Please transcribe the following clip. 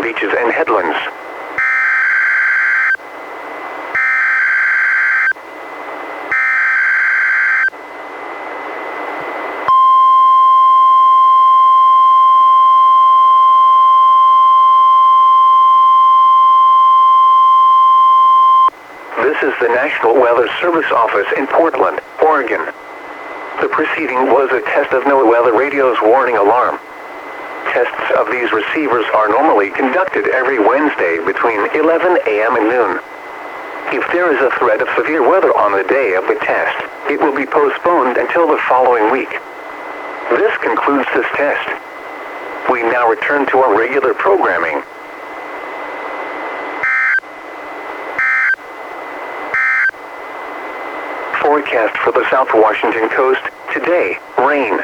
beaches and headlands. This is the National Weather Service Office in Portland, Oregon. The preceding was a test of NOAA Weather Radio's warning alarm. Tests of these receivers are normally conducted every Wednesday between 11 a.m. and noon. If there is a threat of severe weather on the day of the test, it will be postponed until the following week. This concludes this test. We now return to our regular programming. Forecast for the South Washington coast, today, rain.